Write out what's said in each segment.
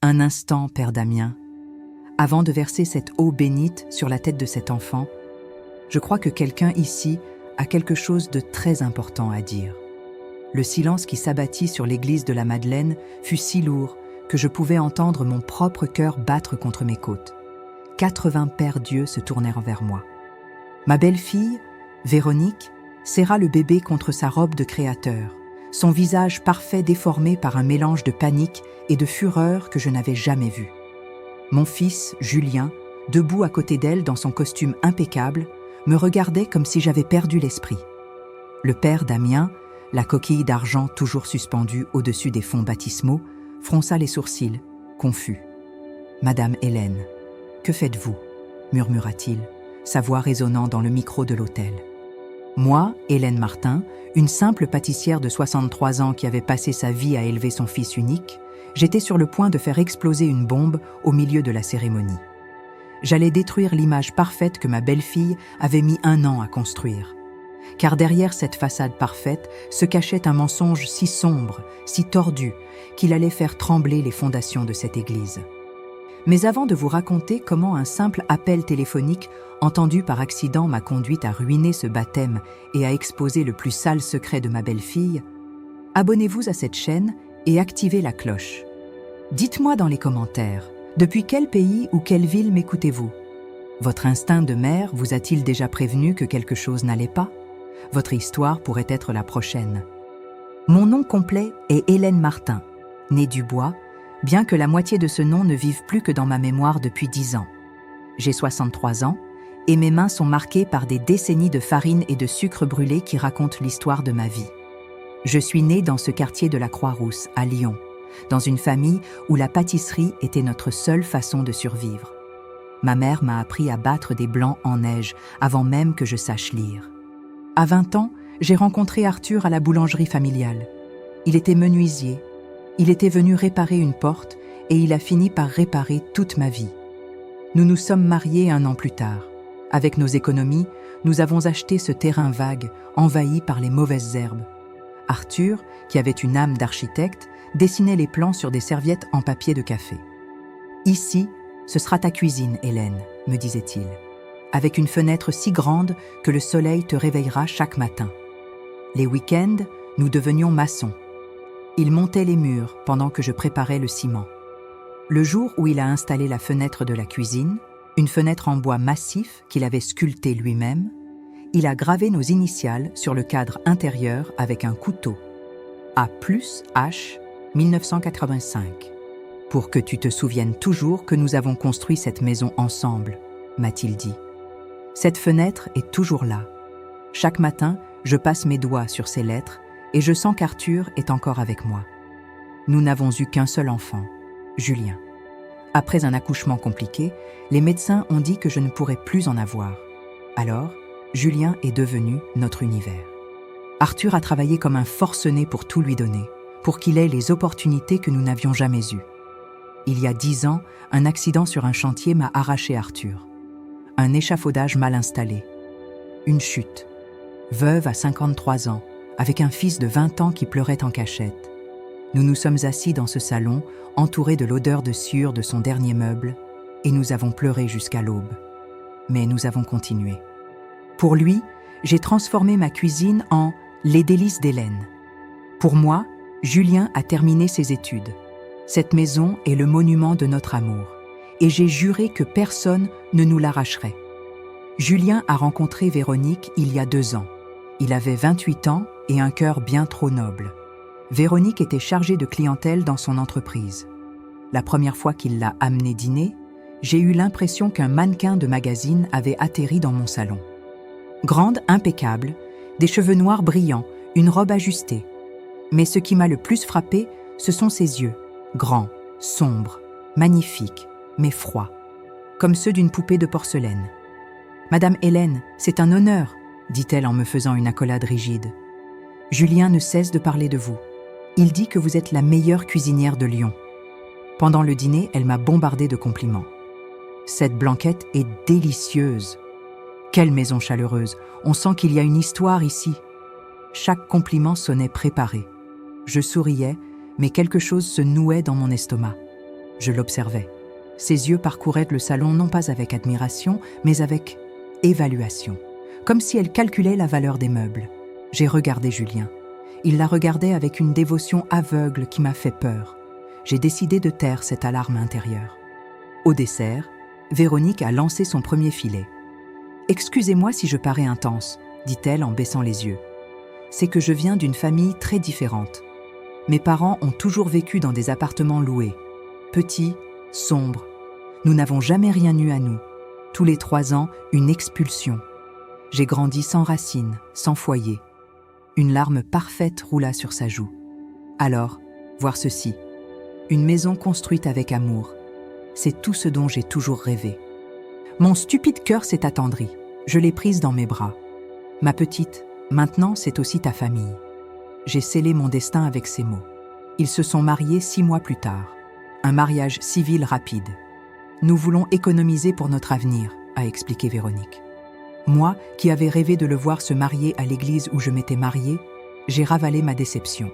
Un instant, Père Damien. Avant de verser cette eau bénite sur la tête de cet enfant, je crois que quelqu'un ici a quelque chose de très important à dire. Le silence qui s'abattit sur l'église de la Madeleine fut si lourd que je pouvais entendre mon propre cœur battre contre mes côtes. 80 pères Dieu se tournèrent vers moi. Ma belle-fille, Véronique, serra le bébé contre sa robe de créateur, son visage parfait déformé par un mélange de panique et de fureur que je n'avais jamais vu. Mon fils, Julien, debout à côté d'elle dans son costume impeccable, me regardait comme si j'avais perdu l'esprit. Le père Damien, la coquille d'argent toujours suspendue au-dessus des fonds baptismaux, fronça les sourcils, confus. « Madame Hélène, que faites-vous » murmura-t-il, sa voix résonnant dans le micro de l'hôtel. Moi, Hélène Martin, une simple pâtissière de 63 ans qui avait passé sa vie à élever son fils unique, j'étais sur le point de faire exploser une bombe au milieu de la cérémonie. J'allais détruire l'image parfaite que ma belle-fille avait mis 1 an à construire. Car derrière cette façade parfaite se cachait un mensonge si sombre, si tordu, qu'il allait faire trembler les fondations de cette église. Mais avant de vous raconter comment un simple appel téléphonique entendu par accident m'a conduite à ruiner ce baptême et à exposer le plus sale secret de ma belle-fille, abonnez-vous à cette chaîne et activez la cloche. Dites-moi dans les commentaires, depuis quel pays ou quelle ville m'écoutez-vous? Votre instinct de mère vous a-t-il déjà prévenu que quelque chose n'allait pas? Votre histoire pourrait être la prochaine. Mon nom complet est Hélène Martin, née Dubois, bien que la moitié de ce nom ne vive plus que dans ma mémoire depuis 10 ans. J'ai 63 ans et mes mains sont marquées par des décennies de farine et de sucre brûlé qui racontent l'histoire de ma vie. Je suis née dans ce quartier de la Croix-Rousse, à Lyon, dans une famille où la pâtisserie était notre seule façon de survivre. Ma mère m'a appris à battre des blancs en neige avant même que je sache lire. À 20 ans, j'ai rencontré Arthur à la boulangerie familiale. Il était menuisier. Il était venu réparer une porte et il a fini par réparer toute ma vie. Nous nous sommes mariés 1 an plus tard. Avec nos économies, nous avons acheté ce terrain vague, envahi par les mauvaises herbes. Arthur, qui avait une âme d'architecte, dessinait les plans sur des serviettes en papier de café. « Ici, ce sera ta cuisine, Hélène, » me disait-il, avec une fenêtre si grande que le soleil te réveillera chaque matin. Les week-ends, nous devenions maçons. Il montait les murs pendant que je préparais le ciment. Le jour où il a installé la fenêtre de la cuisine, une fenêtre en bois massif qu'il avait sculptée lui-même, il a gravé nos initiales sur le cadre intérieur avec un couteau. A+H 1985. Pour que tu te souviennes toujours que nous avons construit cette maison ensemble, m'a-t-il dit. Cette fenêtre est toujours là. Chaque matin, je passe mes doigts sur ces lettres et je sens qu'Arthur est encore avec moi. Nous n'avons eu qu'un seul enfant, Julien. Après un accouchement compliqué, les médecins ont dit que je ne pourrais plus en avoir. Alors, Julien est devenu notre univers. Arthur a travaillé comme un forcené pour tout lui donner, pour qu'il ait les opportunités que nous n'avions jamais eues. Il y a 10 ans, un accident sur un chantier m'a arraché Arthur. Un échafaudage mal installé. Une chute. Veuve à 53 ans, avec un fils de 20 ans qui pleurait en cachette. Nous nous sommes assis dans ce salon, entourés de l'odeur de sueur de son dernier meuble, et nous avons pleuré jusqu'à l'aube. Mais nous avons continué. Pour lui, j'ai transformé ma cuisine en « les délices d'Hélène ». Pour moi, Julien a terminé ses études. Cette maison est le monument de notre amour, et j'ai juré que personne ne nous l'arracherait. Julien a rencontré Véronique il y a 2 ans. Il avait 28 ans et un cœur bien trop noble. Véronique était chargée de clientèle dans son entreprise. La première fois qu'il l'a amenée dîner, j'ai eu l'impression qu'un mannequin de magazine avait atterri dans mon salon. Grande, impeccable, des cheveux noirs brillants, une robe ajustée. Mais ce qui m'a le plus frappé, ce sont ses yeux, grands, sombres, magnifiques, mais froids, comme ceux d'une poupée de porcelaine. « Madame Hélène, c'est un honneur », dit-elle en me faisant une accolade rigide. « Julien ne cesse de parler de vous. Il dit que vous êtes la meilleure cuisinière de Lyon. » Pendant le dîner, elle m'a bombardée de compliments. « Cette blanquette est délicieuse. Quelle maison chaleureuse, on sent qu'il y a une histoire ici. » Chaque compliment sonnait préparé. Je souriais, mais quelque chose se nouait dans mon estomac. Je l'observais. Ses yeux parcouraient le salon non pas avec admiration, mais avec évaluation, comme si elle calculait la valeur des meubles. J'ai regardé Julien. Il la regardait avec une dévotion aveugle qui m'a fait peur. J'ai décidé de taire cette alarme intérieure. Au dessert, Véronique a lancé son premier filet. « Excusez-moi si je parais intense », dit-elle en baissant les yeux. « C'est que je viens d'une famille très différente. Mes parents ont toujours vécu dans des appartements loués, petits, sombres. Nous n'avons jamais rien eu à nous. Tous les 3 ans, une expulsion. J'ai grandi sans racines, sans foyer. » Une larme parfaite roula sur sa joue. Alors, voir ceci. Une maison construite avec amour. C'est tout ce dont j'ai toujours rêvé. Mon stupide cœur s'est attendri. Je l'ai prise dans mes bras. Ma petite, maintenant c'est aussi ta famille. J'ai scellé mon destin avec ces mots. Ils se sont mariés 6 mois plus tard. Un mariage civil rapide. Nous voulons économiser pour notre avenir, a expliqué Véronique. Moi, qui avais rêvé de le voir se marier à l'église où je m'étais mariée, j'ai ravalé ma déception.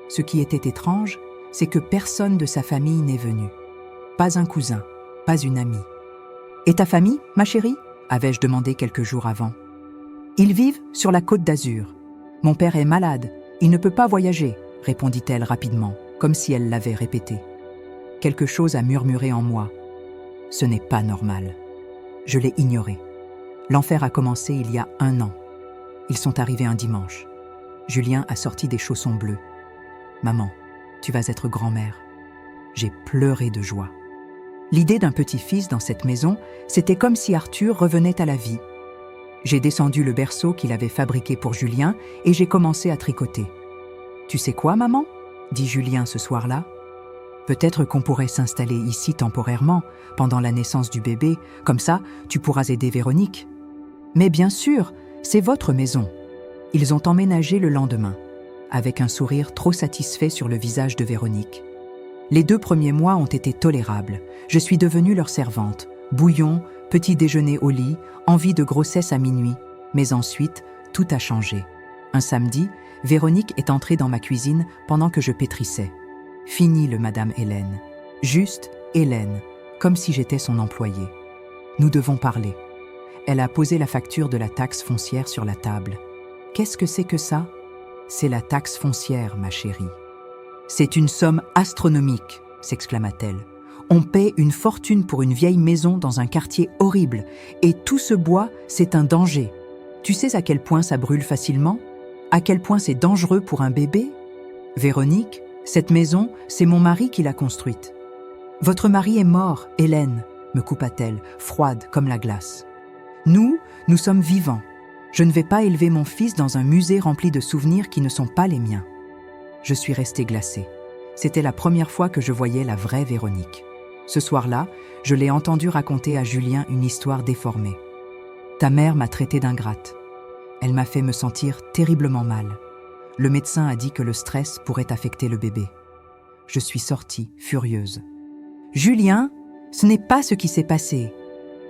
Ce qui était étrange, c'est que personne de sa famille n'est venu. Pas un cousin, pas une amie. « Et ta famille, ma chérie ?» avais-je demandé quelques jours avant. « Ils vivent sur la Côte d'Azur. Mon père est malade, il ne peut pas voyager, » répondit-elle rapidement, comme si elle l'avait répété. Quelque chose a murmuré en moi. Ce n'est pas normal. Je l'ai ignoré. L'enfer a commencé il y a 1 an. Ils sont arrivés un dimanche. Julien a sorti des chaussons bleus. « Maman, tu vas être grand-mère. » J'ai pleuré de joie. L'idée d'un petit-fils dans cette maison, c'était comme si Arthur revenait à la vie. J'ai descendu le berceau qu'il avait fabriqué pour Julien et j'ai commencé à tricoter. « Tu sais quoi, maman ?» dit Julien ce soir-là. « Peut-être qu'on pourrait s'installer ici temporairement, pendant la naissance du bébé, comme ça, tu pourras aider Véronique. » « Mais bien sûr, c'est votre maison. » Ils ont emménagé le lendemain, avec un sourire trop satisfait sur le visage de Véronique. Les 2 premiers mois ont été tolérables. Je suis devenue leur servante. Bouillon, petit déjeuner au lit, envie de grossesse à minuit. Mais ensuite, tout a changé. Un samedi, Véronique est entrée dans ma cuisine pendant que je pétrissais. Fini le Madame Hélène. Juste Hélène, comme si j'étais son employée. Nous devons parler. Elle a posé la facture de la taxe foncière sur la table. « Qu'est-ce que c'est que ça ?» « C'est la taxe foncière, ma chérie. »« C'est une somme astronomique, » s'exclama-t-elle. « On paie une fortune pour une vieille maison dans un quartier horrible, et tout ce bois, c'est un danger. Tu sais à quel point ça brûle facilement? À quel point c'est dangereux pour un bébé? Véronique, cette maison, c'est mon mari qui l'a construite. »« Votre mari est mort, Hélène, » me coupa-t-elle, froide comme la glace. Nous sommes vivants. Je ne vais pas élever mon fils dans un musée rempli de souvenirs qui ne sont pas les miens. Je suis restée glacée. C'était la première fois que je voyais la vraie Véronique. Ce soir-là, je l'ai entendue raconter à Julien une histoire déformée. « Ta mère m'a traitée d'ingrate. Elle m'a fait me sentir terriblement mal. Le médecin a dit que le stress pourrait affecter le bébé. Je suis sortie, furieuse. « Julien, ce n'est pas ce qui s'est passé. »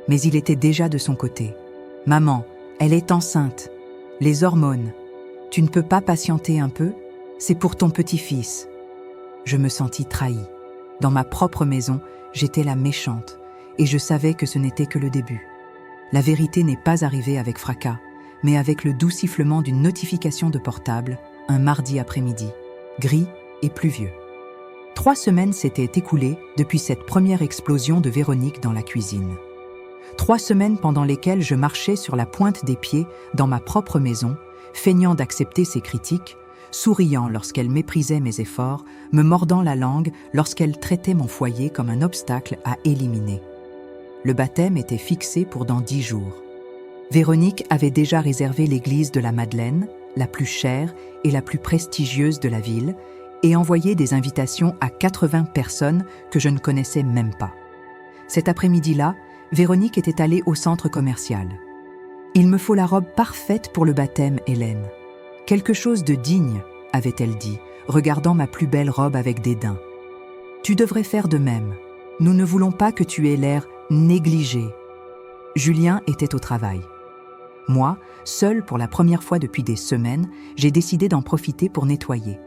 Mais il était déjà de son côté. « Maman, elle est enceinte. Les hormones. Tu ne peux pas patienter un peu? C'est pour ton petit-fils. » Je me sentis trahie. Dans ma propre maison, j'étais la méchante, et je savais que ce n'était que le début. La vérité n'est pas arrivée avec fracas, mais avec le doux sifflement d'une notification de portable, un mardi après-midi, gris et pluvieux. 3 semaines s'étaient écoulées depuis cette première explosion de Véronique dans la cuisine. 3 semaines pendant lesquelles je marchais sur la pointe des pieds dans ma propre maison, feignant d'accepter ses critiques, souriant lorsqu'elle méprisait mes efforts, me mordant la langue lorsqu'elle traitait mon foyer comme un obstacle à éliminer. Le baptême était fixé pour dans 10 jours. Véronique avait déjà réservé l'église de la Madeleine, la plus chère et la plus prestigieuse de la ville, et envoyé des invitations à 80 personnes que je ne connaissais même pas. Cet après-midi-là, Véronique était allée au centre commercial. « Il me faut la robe parfaite pour le baptême, Hélène. Quelque chose de digne, » avait-elle dit, regardant ma plus belle robe avec dédain. « Tu devrais faire de même. Nous ne voulons pas que tu aies l'air négligé. » Julien était au travail. Moi, seule pour la première fois depuis des semaines, j'ai décidé d'en profiter pour nettoyer.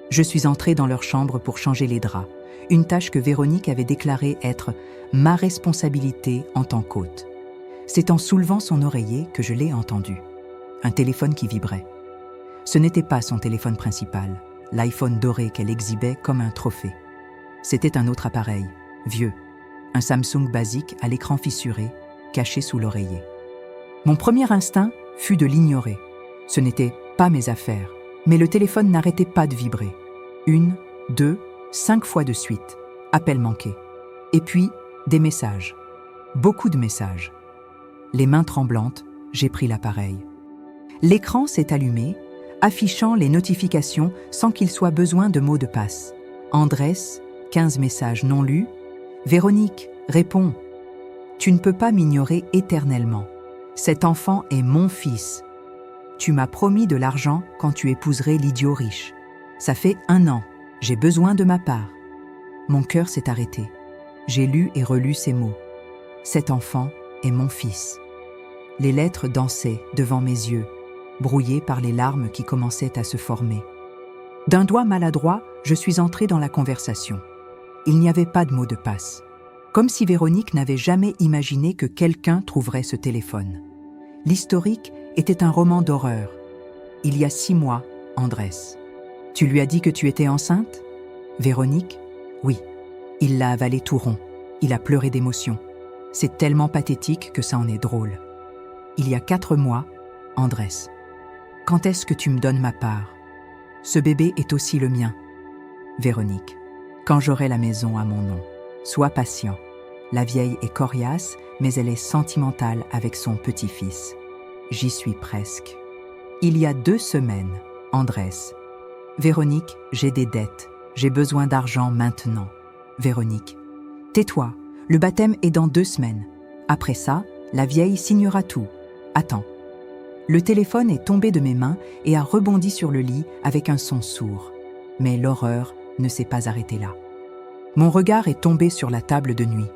Je suis entrée dans leur chambre pour changer les draps. une tâche que Véronique avait déclarée être « ma responsabilité en tant qu'hôte ». C'est en soulevant son oreiller que je l'ai entendu. Un téléphone qui vibrait. Ce n'était pas son téléphone principal, l'iPhone doré qu'elle exhibait comme un trophée. C'était un autre appareil, vieux, un Samsung basique à l'écran fissuré, caché sous l'oreiller. Mon premier instinct fut de l'ignorer. Ce n'était pas mes affaires, mais le téléphone n'arrêtait pas de vibrer. 1, 2, 5 fois de suite, appel manqué. Et puis, des messages. Beaucoup de messages. Les mains tremblantes, j'ai pris l'appareil. L'écran s'est allumé, affichant les notifications sans qu'il soit besoin de mots de passe. Andrés, 15 messages non lus. Véronique, réponds. Tu ne peux pas m'ignorer éternellement. Cet enfant est mon fils. Tu m'as promis de l'argent quand tu épouserais l'idiot riche. Ça fait 1 an. J'ai besoin de ma part. Mon cœur s'est arrêté. J'ai lu et relu ces mots. Cet enfant est mon fils. Les lettres dansaient devant mes yeux, brouillées par les larmes qui commençaient à se former. D'un doigt maladroit, je suis entrée dans la conversation. Il n'y avait pas de mot de passe. Comme si Véronique n'avait jamais imaginé que quelqu'un trouverait ce téléphone. L'historique était un roman d'horreur. Il y a 6 mois, Andrés. Tu lui as dit que tu étais enceinte? Véronique? Oui. Il l'a avalé tout rond. Il a pleuré d'émotion. C'est tellement pathétique que ça en est drôle. Il y a 4 mois, Andrés. Quand est-ce que tu me donnes ma part? Ce bébé est aussi le mien. Véronique. Quand j'aurai la maison à mon nom. Sois patient. La vieille est coriace, mais elle est sentimentale avec son petit-fils. J'y suis presque. Il y a 2 semaines, Andrés. Véronique, j'ai des dettes. J'ai besoin d'argent maintenant. Véronique. Tais-toi. Le baptême est dans 2 semaines. Après ça, la vieille signera tout. Attends. Le téléphone est tombé de mes mains et a rebondi sur le lit avec un son sourd. Mais l'horreur ne s'est pas arrêtée là. Mon regard est tombé sur la table de nuit.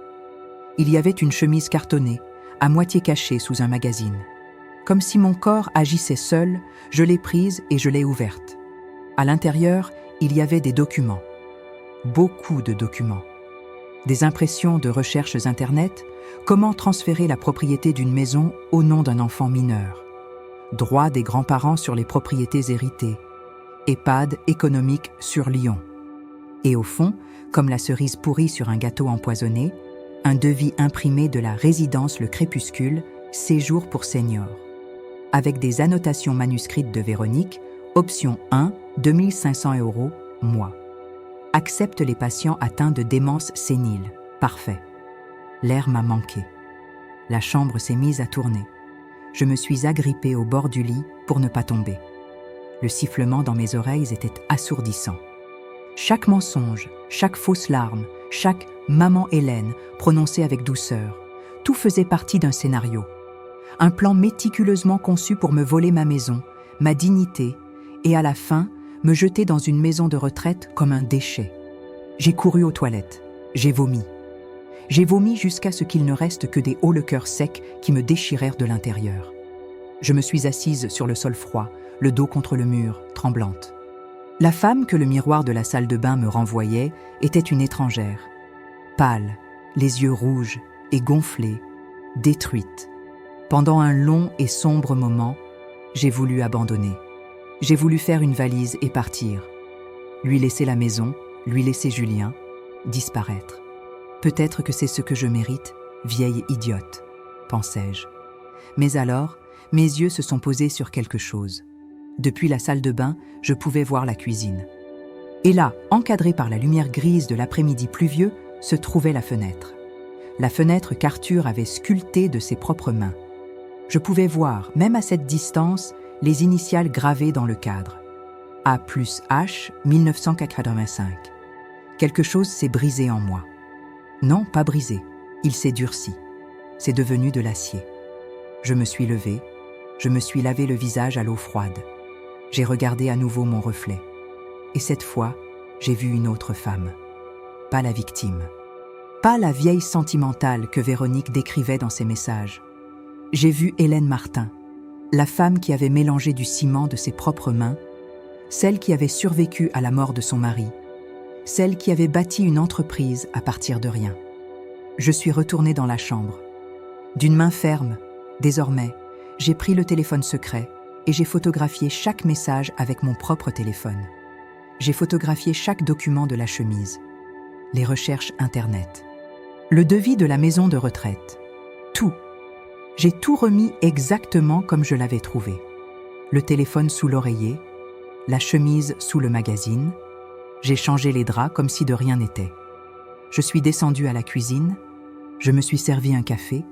Il y avait une chemise cartonnée, à moitié cachée sous un magazine. Comme si mon corps agissait seul, je l'ai prise et je l'ai ouverte. À l'intérieur, il y avait des documents. Beaucoup de documents. Des impressions de recherches Internet, comment transférer la propriété d'une maison au nom d'un enfant mineur. Droit des grands-parents sur les propriétés héritées. EHPAD économique sur Lyon. Et au fond, comme la cerise pourrie sur un gâteau empoisonné, un devis imprimé de la résidence Le Crépuscule, séjour pour seniors. Avec des annotations manuscrites de Véronique, option 1, 2 500 €, mois. Accepte les patients atteints de démence sénile. Parfait. L'air m'a manqué. La chambre s'est mise à tourner. Je me suis agrippée au bord du lit pour ne pas tomber. Le sifflement dans mes oreilles était assourdissant. Chaque mensonge, chaque fausse larme, chaque « maman Hélène » prononcée avec douceur, tout faisait partie d'un scénario. Un plan méticuleusement conçu pour me voler ma maison, ma dignité, et à la fin, me jeter dans une maison de retraite comme un déchet. J'ai couru aux toilettes. J'ai vomi. J'ai vomi jusqu'à ce qu'il ne reste que des hauts-le-cœur secs qui me déchirèrent de l'intérieur. Je me suis assise sur le sol froid, le dos contre le mur, tremblante. La femme que le miroir de la salle de bain me renvoyait était une étrangère. Pâle, les yeux rouges et gonflés, détruite. Pendant un long et sombre moment, j'ai voulu abandonner. J'ai voulu faire une valise et partir. Lui laisser la maison, lui laisser Julien, disparaître. Peut-être que c'est ce que je mérite, vieille idiote, pensais-je. Mais alors, mes yeux se sont posés sur quelque chose. Depuis la salle de bain, je pouvais voir la cuisine. Et là, encadrée par la lumière grise de l'après-midi pluvieux, se trouvait la fenêtre. La fenêtre qu'Arthur avait sculptée de ses propres mains. Je pouvais voir, même à cette distance, les initiales gravées dans le cadre. A plus H, 1985. Quelque chose s'est brisé en moi. Non, pas brisé. Il s'est durci. C'est devenu de l'acier. Je me suis levée. Je me suis lavé le visage à l'eau froide. J'ai regardé à nouveau mon reflet. Et cette fois, j'ai vu une autre femme. Pas la victime. Pas la vieille sentimentale que Véronique décrivait dans ses messages. J'ai vu Hélène Martin, la femme qui avait mélangé du ciment de ses propres mains, celle qui avait survécu à la mort de son mari, celle qui avait bâti une entreprise à partir de rien. Je suis retournée dans la chambre. D'une main ferme, désormais, j'ai pris le téléphone secret et j'ai photographié chaque message avec mon propre téléphone. J'ai photographié chaque document de la chemise, les recherches Internet, le devis de la maison de retraite, tout. J'ai tout remis exactement comme je l'avais trouvé. Le téléphone sous l'oreiller, la chemise sous le magazine. J'ai changé les draps comme si de rien n'était. Je suis descendue à la cuisine, je me suis servi un café,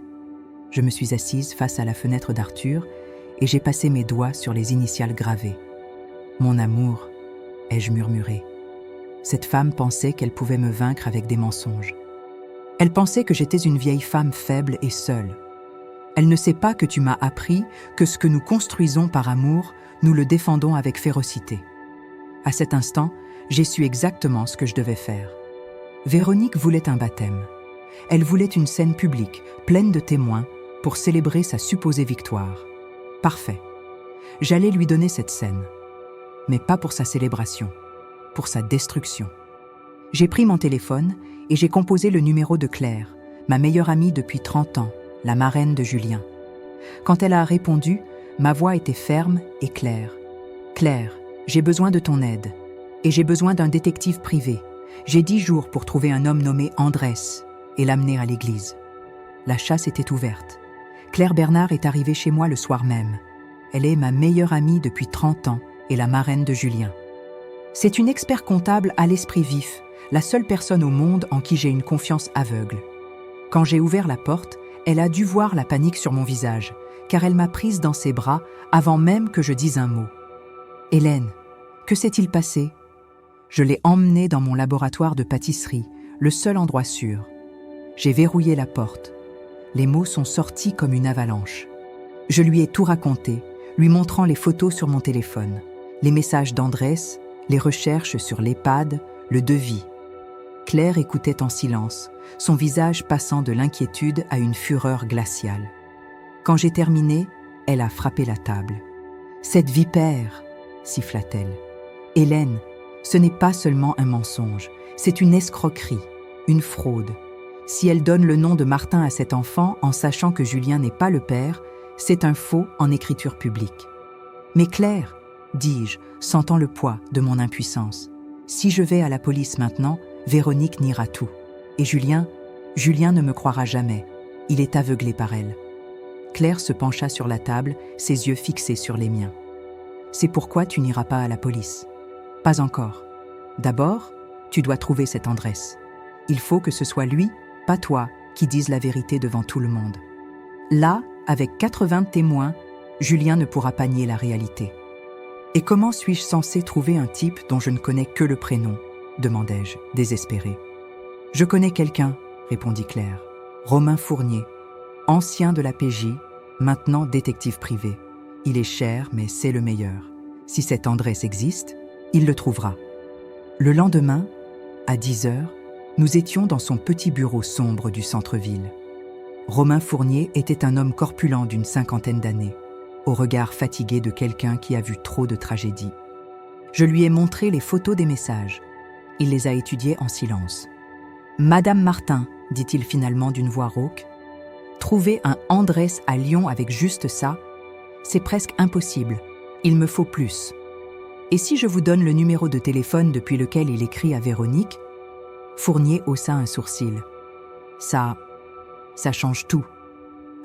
je me suis assise face à la fenêtre d'Arthur et j'ai passé mes doigts sur les initiales gravées. Mon amour, ai-je murmuré. Cette femme pensait qu'elle pouvait me vaincre avec des mensonges. Elle pensait que j'étais une vieille femme faible et seule. Elle ne sait pas que tu m'as appris que ce que nous construisons par amour, nous le défendons avec férocité. À cet instant, j'ai su exactement ce que je devais faire. Véronique voulait un baptême. Elle voulait une scène publique, pleine de témoins, pour célébrer sa supposée victoire. Parfait. J'allais lui donner cette scène. Mais pas pour sa célébration, pour sa destruction. J'ai pris mon téléphone et j'ai composé le numéro de Claire, ma meilleure amie depuis 30 ans, la marraine de Julien. Quand elle a répondu, ma voix était ferme et claire. « Claire, j'ai besoin de ton aide. Et j'ai besoin d'un détective privé. J'ai 10 jours pour trouver un homme nommé Andrés et l'amener à l'église. » La chasse était ouverte. Claire Bernard est arrivée chez moi le soir même. Elle est ma meilleure amie depuis 30 ans et la marraine de Julien. C'est une expert comptable à l'esprit vif, la seule personne au monde en qui j'ai une confiance aveugle. Quand j'ai ouvert la porte, elle a dû voir la panique sur mon visage, car elle m'a prise dans ses bras avant même que je dise un mot. « Hélène, que s'est-il passé ?» Je l'ai emmenée dans mon laboratoire de pâtisserie, le seul endroit sûr. J'ai verrouillé la porte. Les mots sont sortis comme une avalanche. Je lui ai tout raconté, lui montrant les photos sur mon téléphone, les messages d'Andrés, les recherches sur l'EHPAD, le devis. Claire écoutait en silence, son visage passant de l'inquiétude à une fureur glaciale. Quand j'ai terminé, elle a frappé la table. « Cette vipère !» siffla-t-elle. « Hélène, ce n'est pas seulement un mensonge, c'est une escroquerie, une fraude. Si elle donne le nom de Martin à cet enfant en sachant que Julien n'est pas le père, c'est un faux en écriture publique. Mais Claire, dis-je, sentant le poids de mon impuissance, si je vais à la police maintenant, Véronique niera tout. Et Julien ne me croira jamais. Il est aveuglé par elle. » Claire se pencha sur la table, ses yeux fixés sur les miens. « C'est pourquoi tu n'iras pas à la police. » « Pas encore. D'abord, tu dois trouver cet Andrés. Il faut que ce soit lui, pas toi, qui dise la vérité devant tout le monde. Là, avec 80 témoins, Julien ne pourra pas nier la réalité. »« Et comment suis-je censée trouver un type dont je ne connais que le prénom ?» demandai-je, désespérée. « Je connais quelqu'un, » répondit Claire. « Romain Fournier, ancien de la PJ, maintenant détective privé. Il est cher, mais c'est le meilleur. Si cet Andrés existe, il le trouvera. » Le lendemain, à 10 heures, nous étions dans son petit bureau sombre du centre-ville. Romain Fournier était un homme corpulent d'une 50aine d'années, au regard fatigué de quelqu'un qui a vu trop de tragédies. Je lui ai montré les photos des messages. Il les a étudiées en silence. « Madame Martin, dit-il finalement d'une voix rauque, trouver un Andrés à Lyon avec juste ça, c'est presque impossible. Il me faut plus. Et si je vous donne le numéro de téléphone depuis lequel il écrit à Véronique ?» Fournier haussa un sourcil. Ça change tout.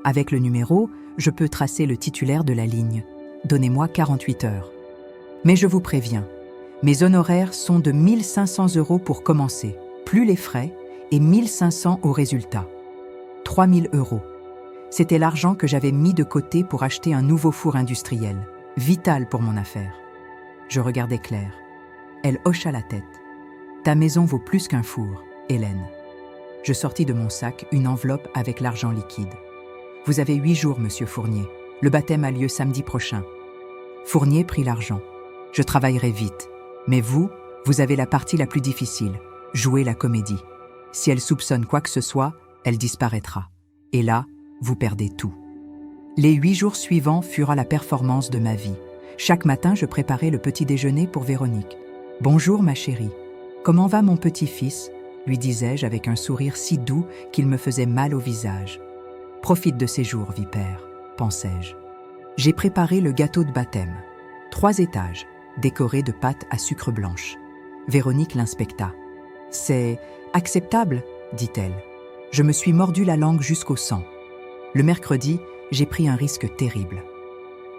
Avec le numéro, je peux tracer le titulaire de la ligne. Donnez-moi 48 heures. Mais je vous préviens, mes honoraires sont de 1 500 € pour commencer, plus les frais, et 1 500 au résultat. 3 000 €. C'était l'argent que j'avais mis de côté pour acheter un nouveau four industriel, vital pour mon affaire. Je regardais Claire. Elle hocha la tête. « Ta maison vaut plus qu'un four, Hélène. » Je sortis de mon sac une enveloppe avec l'argent liquide. « Vous avez 8 jours, monsieur Fournier. Le baptême a lieu samedi prochain. » Fournier prit l'argent. « Je travaillerai vite. Mais vous avez la partie la plus difficile, jouer la comédie. Si elle soupçonne quoi que ce soit, elle disparaîtra. Et là, vous perdez tout. » Les 8 jours suivants furent la performance de ma vie. Chaque matin, je préparais le petit déjeuner pour Véronique. « Bonjour, ma chérie. Comment va mon petit-fils » lui disais-je avec un sourire si doux qu'il me faisait mal au visage. « Profite de ces jours, vipère, pensais-je. J'ai préparé le gâteau de baptême. 3 étages, décoré de pâte à sucre blanche. Véronique l'inspecta. « C'est acceptable » dit-elle. Je me suis mordu la langue jusqu'au sang. Le mercredi, j'ai pris un risque terrible.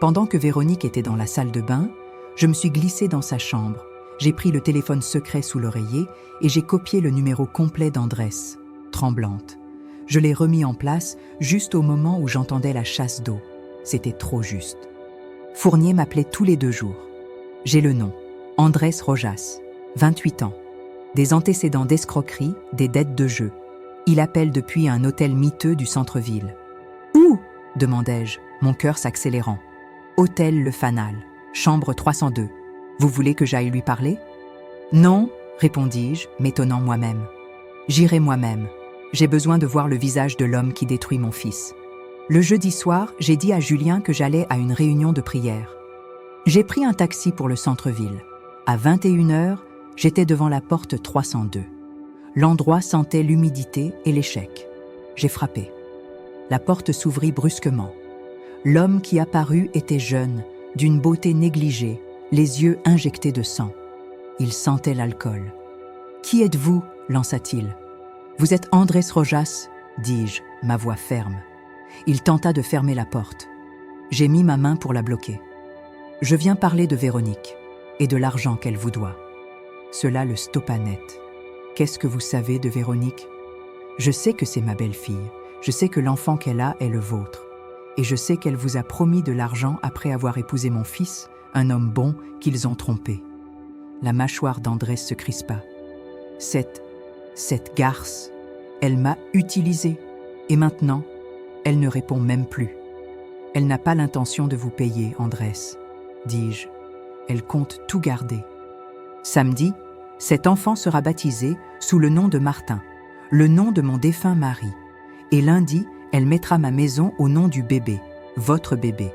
Pendant que Véronique était dans la salle de bain, je me suis glissé dans sa chambre. J'ai pris le téléphone secret sous l'oreiller et j'ai copié le numéro complet d'Andrés, tremblante. Je l'ai remis en place juste au moment où j'entendais la chasse d'eau. C'était trop juste. Fournier m'appelait tous les 2 jours. J'ai le nom, Andrés Rojas, 28 ans. Des antécédents d'escroquerie, des dettes de jeu. Il appelle depuis un hôtel miteux du centre-ville. « Où » demandai-je, mon cœur s'accélérant. « Hôtel Le Fanal, chambre 302. Vous voulez que j'aille lui parler ?»« Non, » répondis-je, m'étonnant moi-même. « J'irai moi-même. J'ai besoin de voir le visage de l'homme qui détruit mon fils. » Le jeudi soir, j'ai dit à Julien que j'allais à une réunion de prière. J'ai pris un taxi pour le centre-ville. À 21h, j'étais devant la porte 302. L'endroit sentait l'humidité et l'échec. J'ai frappé. La porte s'ouvrit brusquement. L'homme qui apparut était jeune, d'une beauté négligée, les yeux injectés de sang. Il sentait l'alcool. « Qui êtes-vous » lança-t-il. « Vous êtes Andrés Rojas » dis-je, ma voix ferme. Il tenta de fermer la porte. J'ai mis ma main pour la bloquer. « Je viens parler de Véronique et de l'argent qu'elle vous doit. » Cela le stoppa net. « Qu'est-ce que vous savez de Véronique ? Je sais que c'est ma belle-fille. Je sais que l'enfant qu'elle a est le vôtre. Et je sais qu'elle vous a promis de l'argent après avoir épousé mon fils, un homme bon qu'ils ont trompé. » La mâchoire d'Andrés se crispa. « Cette garce, elle m'a utilisé. Et maintenant, elle ne répond même plus. Elle n'a pas l'intention de vous payer, Andrés, dis-je. Elle compte tout garder. Samedi, cet enfant sera baptisé sous le nom de Martin, le nom de mon défunt mari. Et lundi, elle mettra ma maison au nom du bébé, votre bébé.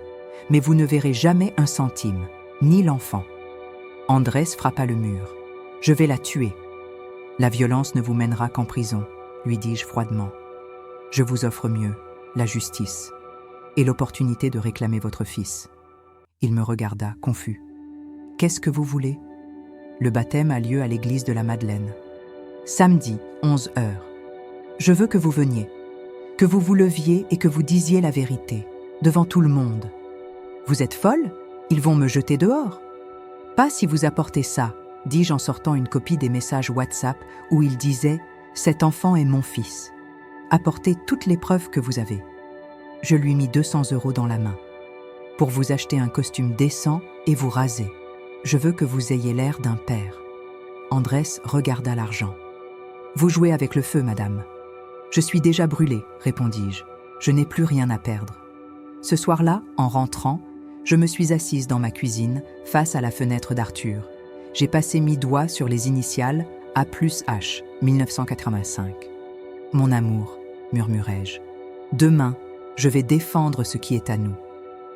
Mais vous ne verrez jamais un centime, ni l'enfant. » Andrés frappa le mur. « Je vais la tuer. »« La violence ne vous mènera qu'en prison, » lui dis-je froidement. « Je vous offre mieux, la justice, et l'opportunité de réclamer votre fils. » Il me regarda, confus. « Qu'est-ce que vous voulez ?» Le baptême a lieu à l'église de la Madeleine. Samedi, 11h. Je veux que vous veniez, que vous vous leviez et que vous disiez la vérité, devant tout le monde. Vous êtes folle ? Ils vont me jeter dehors. Pas si vous apportez ça, dis-je en sortant une copie des messages WhatsApp où il disait « Cet enfant est mon fils. Apportez toutes les preuves que vous avez. » Je lui mis 200 € dans la main. « Pour vous acheter un costume décent et vous raser. Je veux que vous ayez l'air d'un père. » Andrés regarda l'argent. « Vous jouez avec le feu, madame. »« Je suis déjà brûlée, » répondis-je. « Je n'ai plus rien à perdre. » Ce soir-là, en rentrant, je me suis assise dans ma cuisine, face à la fenêtre d'Arthur. J'ai passé mes doigts sur les initiales A+H, 1985. « Mon amour, » murmurai-je. « Demain, je vais défendre ce qui est à nous.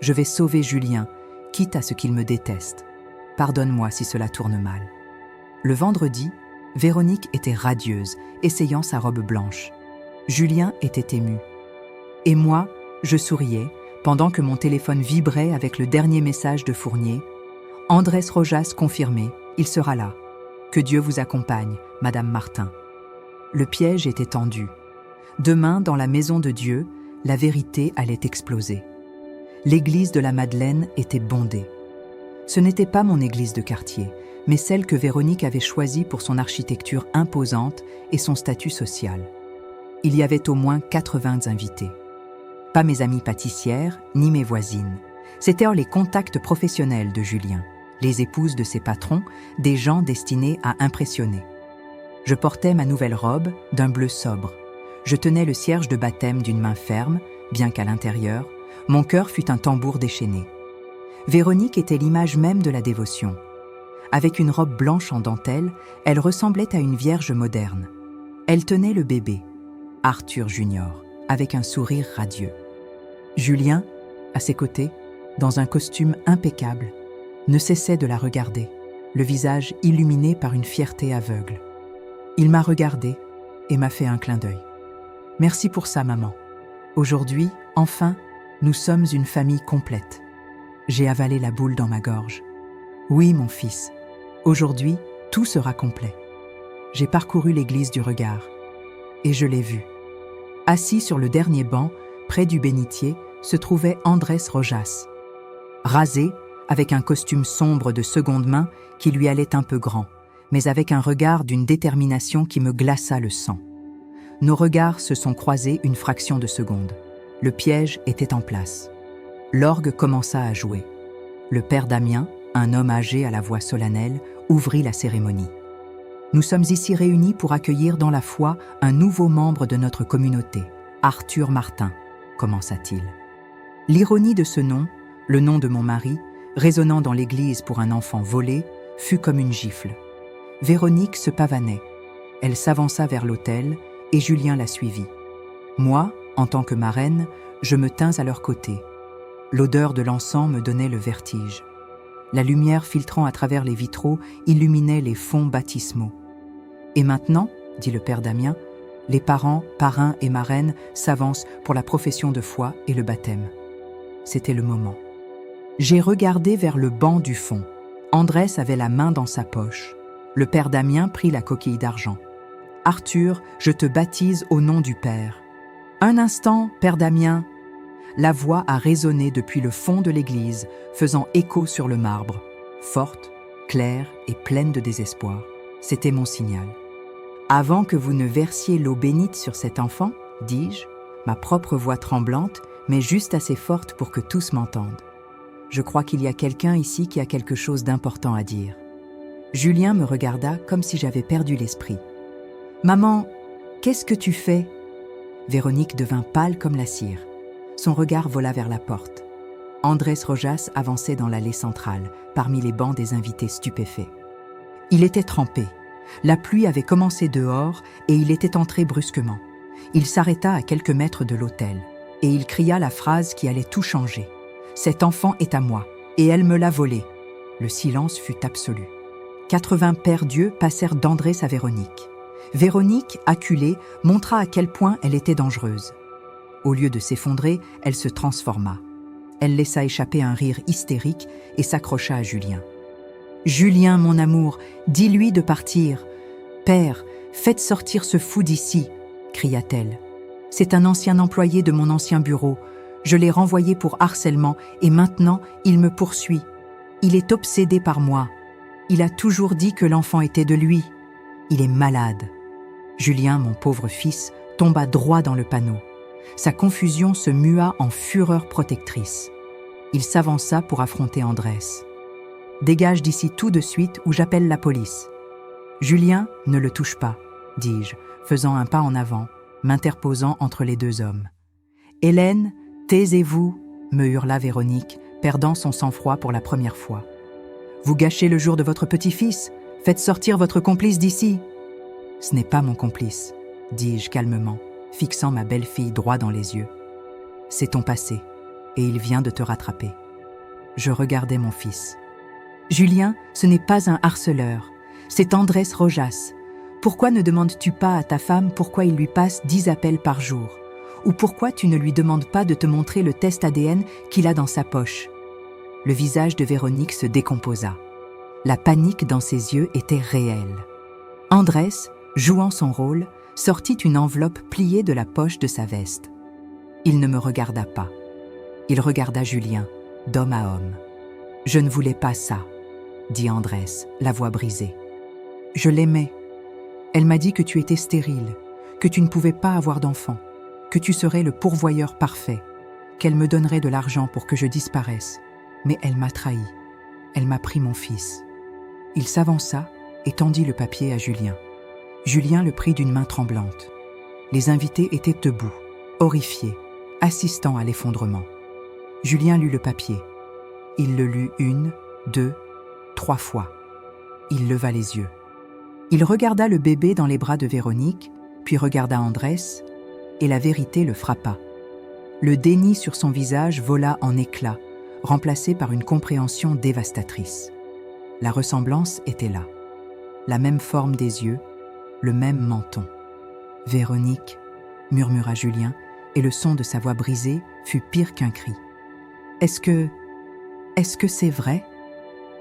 Je vais sauver Julien, quitte à ce qu'il me déteste. Pardonne-moi si cela tourne mal. » Le vendredi, Véronique était radieuse, essayant sa robe blanche. Julien était ému. Et moi, je souriais, pendant que mon téléphone vibrait avec le dernier message de Fournier. « Andrés Rojas confirmé, il sera là. Que Dieu vous accompagne, Madame Martin. » Le piège était tendu. Demain, dans la maison de Dieu, la vérité allait exploser. L'église de la Madeleine était bondée. Ce n'était pas mon église de quartier, mais celle que Véronique avait choisie pour son architecture imposante et son statut social. Il y avait au moins 80 invités. Pas mes amies pâtissières, ni mes voisines. C'étaient les contacts professionnels de Julien, les épouses de ses patrons, des gens destinés à impressionner. Je portais ma nouvelle robe d'un bleu sobre. Je tenais le cierge de baptême d'une main ferme, bien qu'à l'intérieur, mon cœur fut un tambour déchaîné. Véronique était l'image même de la dévotion. Avec une robe blanche en dentelle, elle ressemblait à une vierge moderne. Elle tenait le bébé, Arthur Junior, avec un sourire radieux. Julien, à ses côtés, dans un costume impeccable, ne cessait de la regarder, le visage illuminé par une fierté aveugle. Il m'a regardé et m'a fait un clin d'œil. Merci pour ça, maman. Aujourd'hui, enfin, nous sommes une famille complète. J'ai avalé la boule dans ma gorge. Oui, mon fils. Aujourd'hui, tout sera complet. J'ai parcouru l'église du regard. Et je l'ai vu. Assis sur le dernier banc, près du bénitier, se trouvait Andrés Rojas. Rasé, avec un costume sombre de seconde main qui lui allait un peu grand, mais avec un regard d'une détermination qui me glaça le sang. Nos regards se sont croisés une fraction de seconde. Le piège était en place. L'orgue commença à jouer. Le père Damien, un homme âgé à la voix solennelle, ouvrit la cérémonie. Nous sommes ici réunis pour accueillir dans la foi un nouveau membre de notre communauté, Arthur Martin, commença-t-il. L'ironie de ce nom, le nom de mon mari, résonnant dans l'église pour un enfant volé, fut comme une gifle. Véronique se pavanait. Elle s'avança vers l'autel et Julien la suivit. Moi, en tant que marraine, je me tins à leur côté. L'odeur de l'encens me donnait le vertige. La lumière filtrant à travers les vitraux illuminait les fonds baptismaux. Et maintenant, dit le père Damien, les parents, parrains et marraines s'avancent pour la profession de foi et le baptême. C'était le moment. J'ai regardé vers le banc du fond. Andrés avait la main dans sa poche. Le père Damien prit la coquille d'argent. « Arthur, je te baptise au nom du Père. »« Un instant, père Damien !» La voix a résonné depuis le fond de l'église, faisant écho sur le marbre. Forte, claire et pleine de désespoir. C'était mon signal. « Avant que vous ne versiez l'eau bénite sur cet enfant, dis-je, ma propre voix tremblante, mais juste assez forte pour que tous m'entendent. Je crois qu'il y a quelqu'un ici qui a quelque chose d'important à dire. » Julien me regarda comme si j'avais perdu l'esprit. « Maman, qu'est-ce que tu fais ?» Véronique devint pâle comme la cire. Son regard vola vers la porte. Andrés Rojas avançait dans l'allée centrale, parmi les bancs des invités stupéfaits. Il était trempé. La pluie avait commencé dehors et il était entré brusquement. Il s'arrêta à quelques mètres de l'autel et il cria la phrase qui allait tout changer. « Cet enfant est à moi et elle me l'a volé. » Le silence fut absolu. 80 pères Dieu passèrent d'Andrés à Véronique. Véronique, acculée, montra à quel point elle était dangereuse. Au lieu de s'effondrer, elle se transforma. Elle laissa échapper un rire hystérique et s'accrocha à Julien. « Julien, mon amour, dis-lui de partir. Père, faites sortir ce fou d'ici, » cria-t-elle. « C'est un ancien employé de mon ancien bureau. Je l'ai renvoyé pour harcèlement et maintenant, il me poursuit. Il est obsédé par moi. Il a toujours dit que l'enfant était de lui. Il est malade. » Julien, mon pauvre fils, tomba droit dans le panneau. Sa confusion se mua en fureur protectrice. Il s'avança pour affronter Andrés. « Dégage d'ici tout de suite ou j'appelle la police. »« Julien, ne le touche pas, » dis-je, faisant un pas en avant, m'interposant entre les deux hommes. « Hélène, taisez-vous » me hurla Véronique, perdant son sang-froid pour la première fois. « Vous gâchez le jour de votre petit-fils. Faites sortir votre complice d'ici. »« Ce n'est pas mon complice, » dis-je calmement, fixant ma belle-fille droit dans les yeux. « C'est ton passé, et il vient de te rattraper. » Je regardais mon fils. « Julien, ce n'est pas un harceleur, c'est Andrés Rojas. Pourquoi ne demandes-tu pas à ta femme pourquoi il lui passe 10 appels par jour? Ou pourquoi tu ne lui demandes pas de te montrer le test ADN qu'il a dans sa poche ?» Le visage de Véronique se décomposa. La panique dans ses yeux était réelle. Andrés, jouant son rôle, sortit une enveloppe pliée de la poche de sa veste. Il ne me regarda pas. Il regarda Julien, d'homme à homme. « Je ne voulais pas ça, » dit Andrés, la voix brisée. « Je l'aimais. Elle m'a dit que tu étais stérile, que tu ne pouvais pas avoir d'enfant, que tu serais le pourvoyeur parfait, qu'elle me donnerait de l'argent pour que je disparaisse. Mais elle m'a trahi. Elle m'a pris mon fils. » Il s'avança et tendit le papier à Julien. Julien le prit d'une main tremblante. Les invités étaient debout, horrifiés, assistant à l'effondrement. Julien lut le papier. Il le lut 1, 2, 3 fois. Il leva les yeux. Il regarda le bébé dans les bras de Véronique, puis regarda Andrés, et la vérité le frappa. Le déni sur son visage vola en éclats, remplacé par une compréhension dévastatrice. La ressemblance était là. La même forme des yeux, le même menton. « Véronique » murmura Julien, et le son de sa voix brisée fut pire qu'un cri. « Est-ce que c'est vrai ?»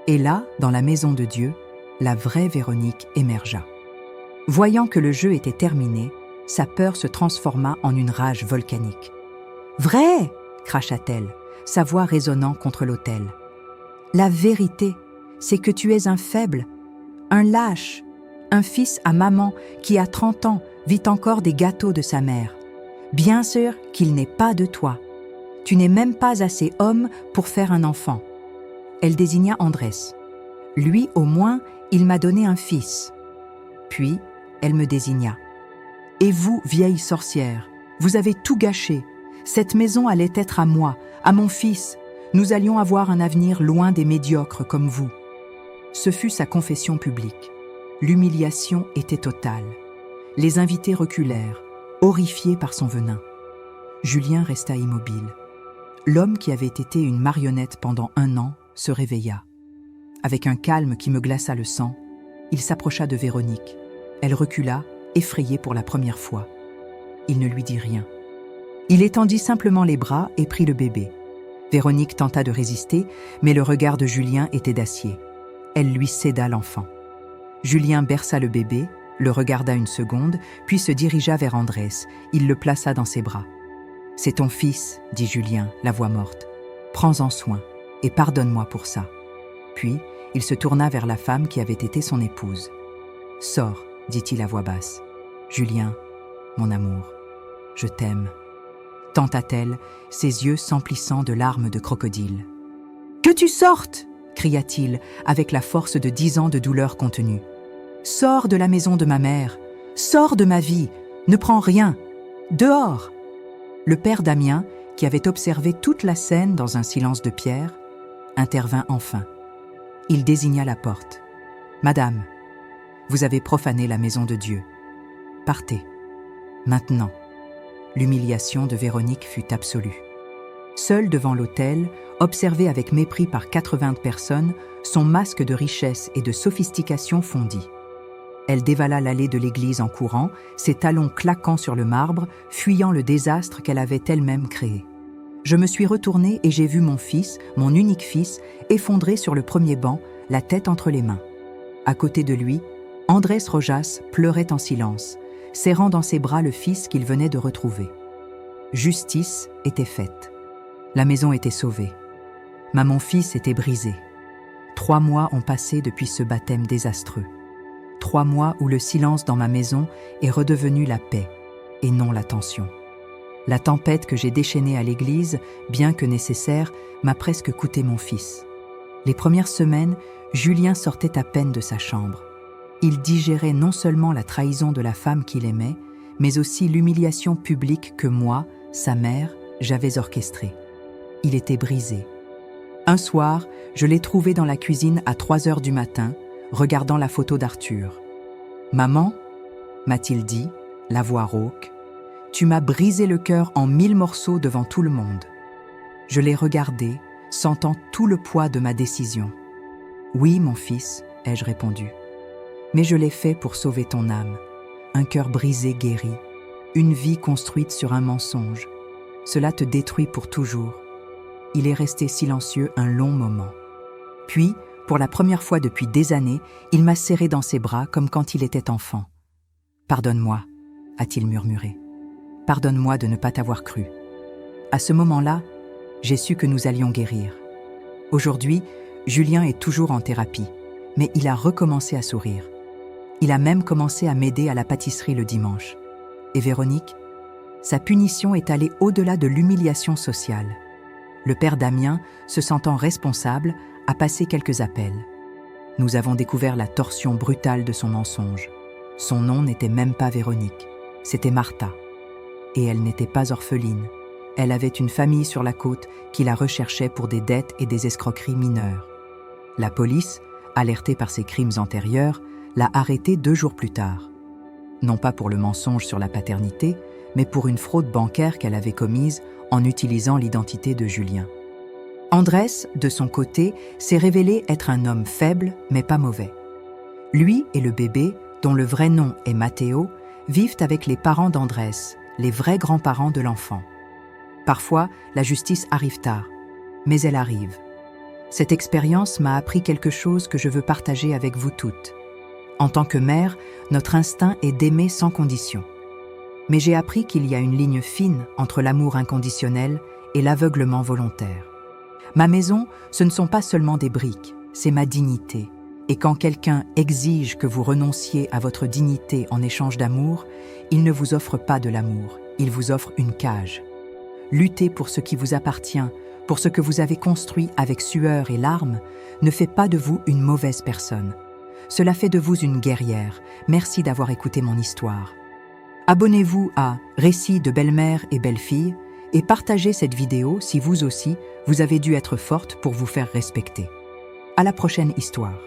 Et là, dans la maison de Dieu, la vraie Véronique émergea. Voyant que le jeu était terminé, sa peur se transforma en une rage volcanique. « Vrai !» cracha-t-elle, sa voix résonnant contre l'autel. « La vérité, c'est que tu es un faible, un lâche, un fils à maman qui, à 30 ans, vit encore des gâteaux de sa mère. Bien sûr qu'il n'est pas de toi. Tu n'es même pas assez homme pour faire un enfant. » Elle désigna Andrés. « Lui, au moins, il m'a donné un fils. » Puis, elle me désigna. « Et vous, vieille sorcière, vous avez tout gâché. Cette maison allait être à moi, à mon fils. Nous allions avoir un avenir loin des médiocres comme vous. » Ce fut sa confession publique. L'humiliation était totale. Les invités reculèrent, horrifiés par son venin. Julien resta immobile. L'homme qui avait été une marionnette pendant 1 an se réveilla. Avec un calme qui me glaça le sang, il s'approcha de Véronique. Elle recula, effrayée pour la première fois. Il ne lui dit rien. Il étendit simplement les bras et prit le bébé. Véronique tenta de résister, mais le regard de Julien était d'acier. Elle lui céda l'enfant. Julien berça le bébé, le regarda une seconde, puis se dirigea vers Andrés. Il le plaça dans ses bras. « C'est ton fils, dit Julien, la voix morte. Prends-en soin et pardonne-moi pour ça. » Puis, il se tourna vers la femme qui avait été son épouse. « Sors, dit-il à voix basse. Julien, mon amour, je t'aime. » Tenta-t-elle, ses yeux s'emplissant de larmes de crocodile. « Que tu sortes !» cria-t-il avec la force de 10 ans de douleur contenue. « Sors de la maison de ma mère, sors de ma vie, ne prends rien, dehors !» Le père Damien, qui avait observé toute la scène dans un silence de pierre, intervint enfin. Il désigna la porte. « Madame, vous avez profané la maison de Dieu. Partez, maintenant. » L'humiliation de Véronique fut absolue. Seule devant l'autel, observée avec mépris par 80 personnes, son masque de richesse et de sophistication fondit. Elle dévala l'allée de l'église en courant, ses talons claquant sur le marbre, fuyant le désastre qu'elle avait elle-même créé. Je me suis retournée et j'ai vu mon fils, mon unique fils, effondré sur le premier banc, la tête entre les mains. À côté de lui, Andrés Rojas pleurait en silence, serrant dans ses bras le fils qu'il venait de retrouver. Justice était faite. La maison était sauvée. Mais mon fils était brisé. 3 mois ont passé depuis ce baptême désastreux. 3 mois où le silence dans ma maison est redevenu la paix, et non la tension. La tempête que j'ai déchaînée à l'église, bien que nécessaire, m'a presque coûté mon fils. Les premières semaines, Julien sortait à peine de sa chambre. Il digérait non seulement la trahison de la femme qu'il aimait, mais aussi l'humiliation publique que moi, sa mère, j'avais orchestrée. Il était brisé. Un soir, je l'ai trouvé dans la cuisine à 3 heures du matin, regardant la photo d'Arthur. « Maman, m'a-t-il dit, la voix rauque, tu m'as brisé le cœur en 1000 morceaux devant tout le monde. » Je l'ai regardé, sentant tout le poids de ma décision. « Oui, mon fils, ai-je répondu. Mais je l'ai fait pour sauver ton âme. Un cœur brisé guéri, une vie construite sur un mensonge. Cela te détruit pour toujours. » Il est resté silencieux un long moment. Puis, pour la première fois depuis des années, il m'a serré dans ses bras comme quand il était enfant. « Pardonne-moi, » a-t-il murmuré. « Pardonne-moi de ne pas t'avoir cru. » À ce moment-là, j'ai su que nous allions guérir. Aujourd'hui, Julien est toujours en thérapie, mais il a recommencé à sourire. Il a même commencé à m'aider à la pâtisserie le dimanche. Et Véronique, sa punition est allée au-delà de l'humiliation sociale. Le père Damien, se sentant responsable, a passé quelques appels. Nous avons découvert la torsion brutale de son mensonge. Son nom n'était même pas Véronique, c'était Martha. Et elle n'était pas orpheline. Elle avait une famille sur la côte qui la recherchait pour des dettes et des escroqueries mineures. La police, alertée par ses crimes antérieurs, l'a arrêtée 2 jours plus tard. Non pas pour le mensonge sur la paternité, mais pour une fraude bancaire qu'elle avait commise en utilisant l'identité de Julien. Andrés, de son côté, s'est révélé être un homme faible, mais pas mauvais. Lui et le bébé dont le vrai nom est Matteo, vivent avec les parents d'Andrés, les vrais grands-parents de l'enfant. Parfois, la justice arrive tard, mais elle arrive. Cette expérience m'a appris quelque chose que je veux partager avec vous toutes. En tant que mère, notre instinct est d'aimer sans condition. Mais j'ai appris qu'il y a une ligne fine entre l'amour inconditionnel et l'aveuglement volontaire. Ma maison, ce ne sont pas seulement des briques, c'est ma dignité. Et quand quelqu'un exige que vous renonciez à votre dignité en échange d'amour, il ne vous offre pas de l'amour, il vous offre une cage. Lutter pour ce qui vous appartient, pour ce que vous avez construit avec sueur et larmes, ne fait pas de vous une mauvaise personne. Cela fait de vous une guerrière. Merci d'avoir écouté mon histoire. Abonnez-vous à Récits de belle-mère et belle-fille et partagez cette vidéo si vous aussi, vous avez dû être forte pour vous faire respecter. À la prochaine histoire.